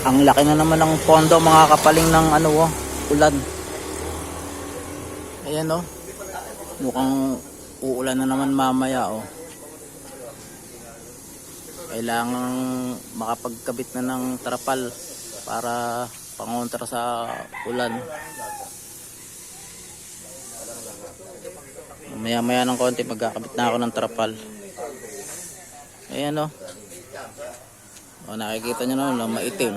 Ang laki na naman ng pondo, mga kapaling ng ano, ulan. Ayan oh. Mukhang uulan na naman mamaya oh. Kailangan makapagkabit na ng trapal para pangontra sa ulan. Maya maya ng konti magkakabit na ako ng trapal. Ayan oh. Nakikita nyo na maitim.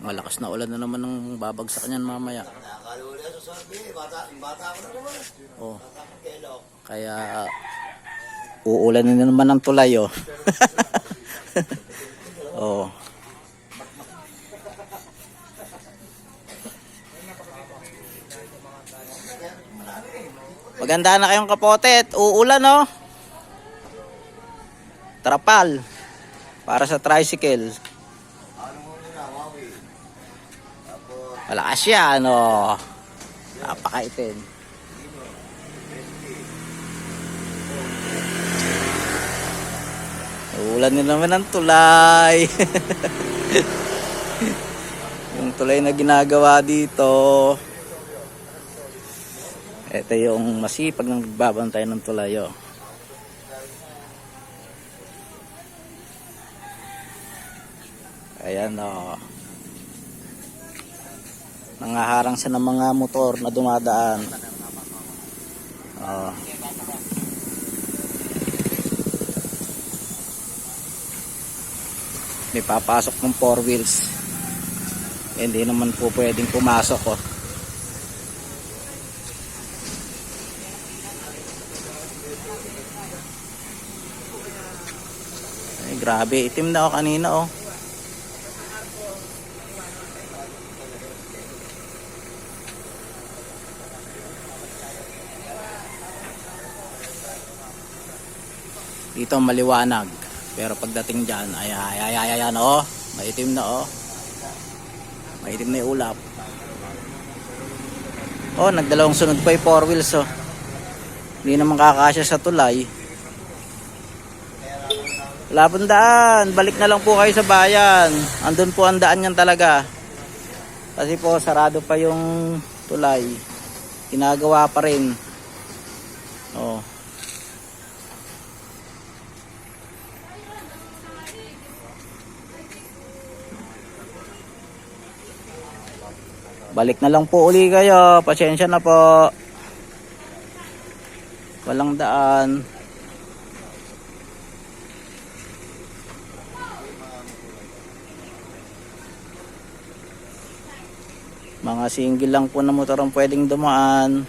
Malakas na ulan na naman ng babagsak niyan mamaya. Oh. Kaya uulan na naman ng tulay oh. Oh. Maganda na kayong kapote, uulan oh. Trapal para sa tricycle. Malakas yan oh. Napakaitin. Ulan din naman ang tulay. Yung tulay na ginagawa dito. Ito yung masipag ng nagbabantay ng tulay oh. Ayan o. Nangaharang siya ng mga motor na dumadaan. O. May papasok ng 4 wheels. Hindi naman po pwedeng pumasok o. Ay, grabe. Itim na o kanina o. Dito maliwanag, pero pagdating dyan ayan oh, maitim na oh, maitim na yung ulap oh. Nagdalawang sunod pa yung 4 wheels oh. Hindi naman kakasya sa tulay. Wala pong daan, balik na lang po kayo sa bayan. Andun po ang daan yan talaga, kasi po sarado pa yung tulay, ginagawa pa rin oh. Balik na lang po uli kayo. Pasensya na po. Walang daan. Mga single lang po na motor ang pwedeng dumaan.